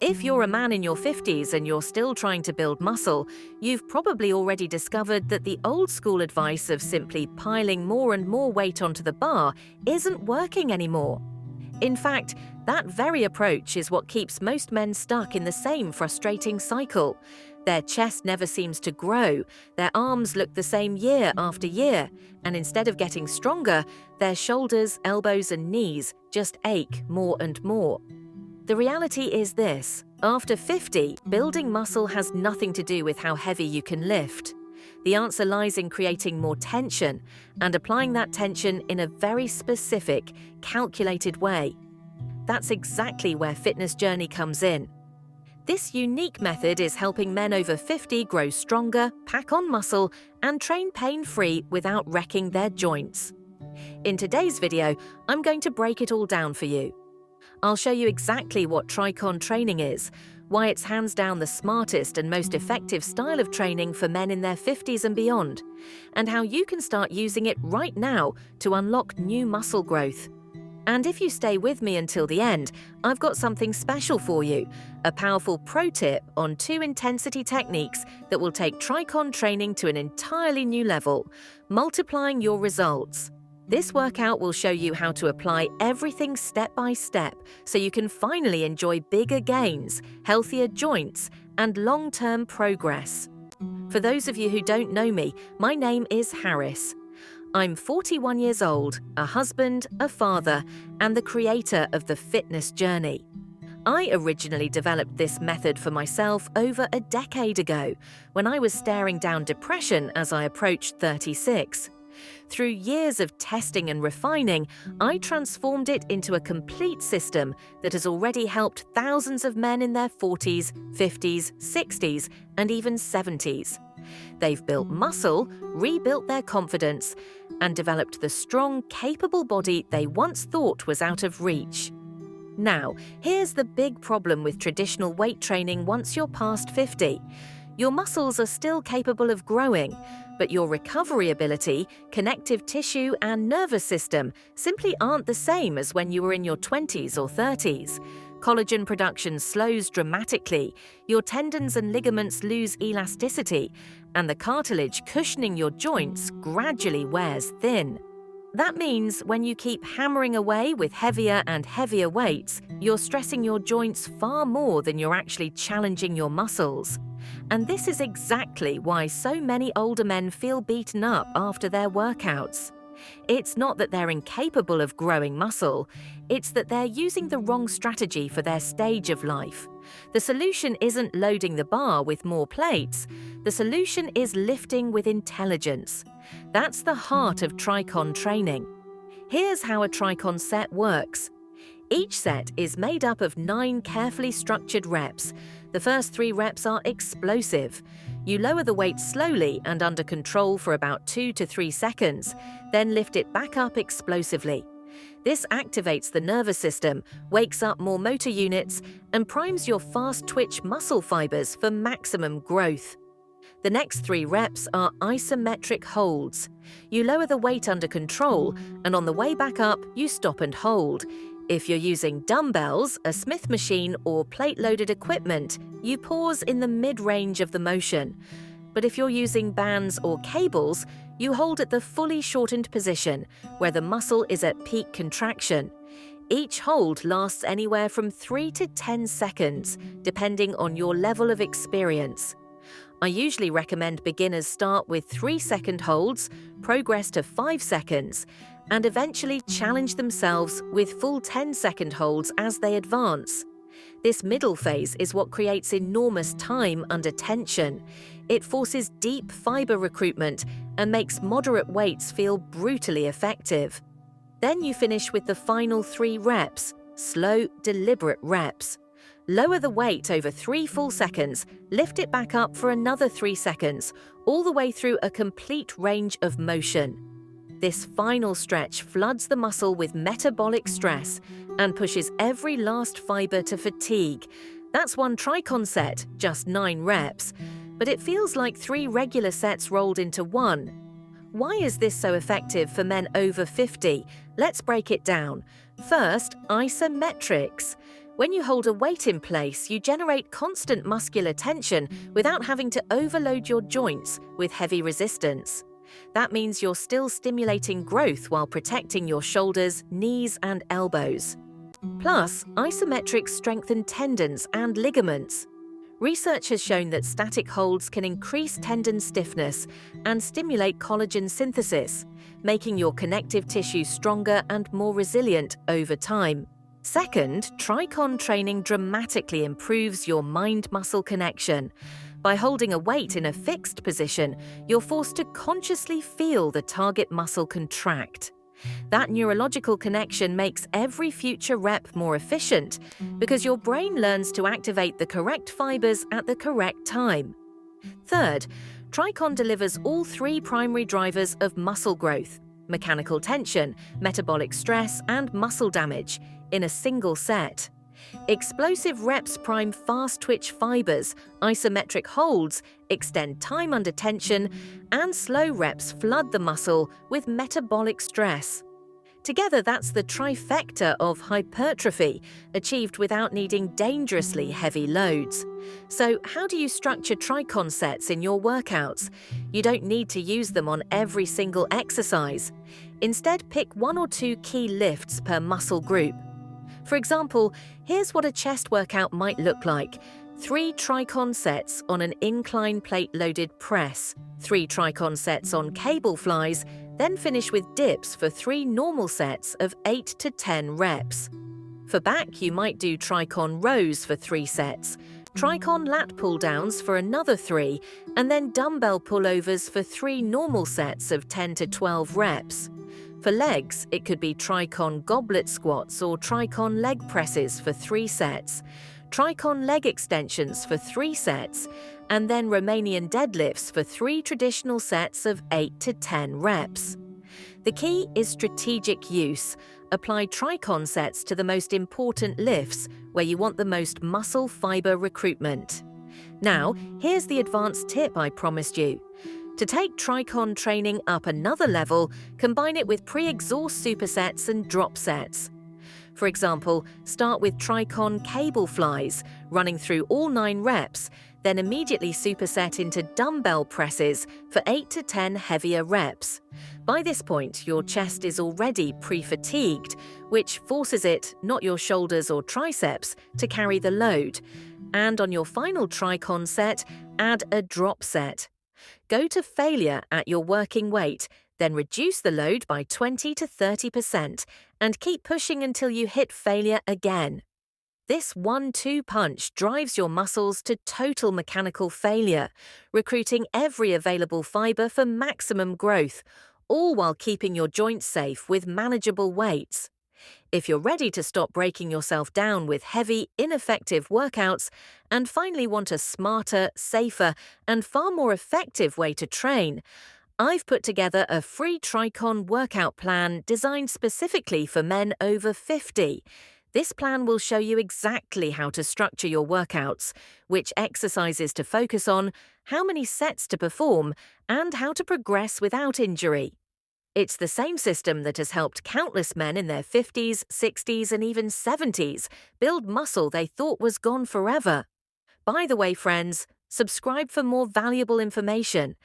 If you're a man in your 50s and you're still trying to build muscle, you've probably already discovered that the old school advice of simply piling more and more weight onto the bar isn't working anymore. In fact, that very approach is what keeps most men stuck in the same frustrating cycle. Their chest never seems to grow, their arms look the same year after year, and instead of getting stronger, their shoulders, elbows, and knees just ache more and more. The reality is this: after 50, building muscle has nothing to do with how heavy you can lift. The answer lies in creating more tension and applying that tension in a very specific, calculated way. That's exactly where Fitness Journey comes in. This unique method is helping men over 50 grow stronger, pack on muscle, and train pain-free without wrecking their joints. In today's video, I'm going to break it all down for you. I'll show you exactly what Tricon training is, why it's hands down the smartest and most effective style of training for men in their 50s and beyond, and how you can start using it right now to unlock new muscle growth. And if you stay with me until the end, I've got something special for you, a powerful pro tip on 2 intensity techniques that will take Tricon training to an entirely new level, multiplying your results. This workout will show you how to apply everything step by step so you can finally enjoy bigger gains, healthier joints, and long-term progress. For those of you who don't know me, my name is Harris. I'm 41 years old, a husband, a father, and the creator of the Fitness Journey. I originally developed this method for myself over a decade ago, when I was staring down depression as I approached 36. Through years of testing and refining, I transformed it into a complete system that has already helped thousands of men in their 40s, 50s, 60s, and even 70s. They've built muscle, rebuilt their confidence, and developed the strong, capable body they once thought was out of reach. Now, here's the big problem with traditional weight training once you're past 50. Your muscles are still capable of growing, but your recovery ability, connective tissue, and nervous system simply aren't the same as when you were in your 20s or 30s. Collagen production slows dramatically, your tendons and ligaments lose elasticity, and the cartilage cushioning your joints gradually wears thin. That means when you keep hammering away with heavier and heavier weights, you're stressing your joints far more than you're actually challenging your muscles. And this is exactly why so many older men feel beaten up after their workouts. It's not that they're incapable of growing muscle, it's that they're using the wrong strategy for their stage of life. The solution isn't loading the bar with more plates, the solution is lifting with intelligence. That's the heart of Tricon training. Here's how a Tricon set works. Each set is made up of 9 carefully structured reps. The first 3 reps are explosive. You lower the weight slowly and under control for about 2 to 3 seconds, then lift it back up explosively. This activates the nervous system, wakes up more motor units, and primes your fast-twitch muscle fibers for maximum growth. The next 3 reps are isometric holds. You lower the weight under control, and on the way back up, you stop and hold. If you're using dumbbells, a Smith machine, or plate-loaded equipment, you pause in the mid-range of the motion. But if you're using bands or cables, you hold at the fully shortened position, where the muscle is at peak contraction. Each hold lasts anywhere from 3 to 10 seconds, depending on your level of experience. I usually recommend beginners start with 3-second holds, progress to 5 seconds, and eventually challenge themselves with full 10-second holds as they advance. This middle phase is what creates enormous time under tension. It forces deep fiber recruitment and makes moderate weights feel brutally effective. Then you finish with the final 3 reps, slow, deliberate reps. Lower the weight over 3 full seconds, lift it back up for another 3 seconds, all the way through a complete range of motion. This final stretch floods the muscle with metabolic stress and pushes every last fiber to fatigue. That's one Tricon set, just 9 reps, but it feels like 3 regular sets rolled into one. Why is this so effective for men over 50? Let's break it down. First, isometrics. When you hold a weight in place, you generate constant muscular tension without having to overload your joints with heavy resistance. That means you're still stimulating growth while protecting your shoulders, knees, and elbows. Plus, isometrics strengthen tendons and ligaments. Research has shown that static holds can increase tendon stiffness and stimulate collagen synthesis, making your connective tissue stronger and more resilient over time. Second, Tricon training dramatically improves your mind-muscle connection. By holding a weight in a fixed position, you're forced to consciously feel the target muscle contract. That neurological connection makes every future rep more efficient because your brain learns to activate the correct fibers at the correct time. Third, Tricon delivers all three primary drivers of muscle growth: mechanical tension, metabolic stress, and muscle damage in a single set. Explosive reps prime fast twitch fibers, isometric holds extend time under tension, and slow reps flood the muscle with metabolic stress. Together, that's the trifecta of hypertrophy, achieved without needing dangerously heavy loads. So, how do you structure Tricon sets in your workouts? You don't need to use them on every single exercise. Instead, pick one or two key lifts per muscle group. For example, here's what a chest workout might look like: 3 Tricon sets on an incline plate-loaded press, 3 Tricon sets on cable flies, then finish with dips for 3 normal sets of 8 to 10 reps. For back, you might do Tricon rows for 3 sets, Tricon lat pull-downs for another 3, and then dumbbell pullovers for 3 normal sets of 10 to 12 reps. For legs, it could be Tricon goblet squats or Tricon leg presses for 3 sets, Tricon leg extensions for 3 sets, and then Romanian deadlifts for 3 traditional sets of 8 to 10 reps. The key is strategic use. Apply Tricon sets to the most important lifts where you want the most muscle fiber recruitment. Now, here's the advanced tip I promised you. To take Tricon training up another level, combine it with pre-exhaust supersets and drop sets. For example, start with Tricon cable flies, running through all 9 reps, then immediately superset into dumbbell presses for 8 to 10 heavier reps. By this point, your chest is already pre-fatigued, which forces it, not your shoulders or triceps, to carry the load. And on your final Tricon set, add a drop set. Go to failure at your working weight, then reduce the load by 20 to 30% and keep pushing until you hit failure again. This 1-2 punch drives your muscles to total mechanical failure, recruiting every available fiber for maximum growth, all while keeping your joints safe with manageable weights. If you're ready to stop breaking yourself down with heavy, ineffective workouts and finally want a smarter, safer, and far more effective way to train, I've put together a free Tricon workout plan designed specifically for men over 50. This plan will show you exactly how to structure your workouts, which exercises to focus on, how many sets to perform, and how to progress without injury. It's the same system that has helped countless men in their 50s, 60s, and even 70s build muscle they thought was gone forever. By the way, friends, subscribe for more valuable information,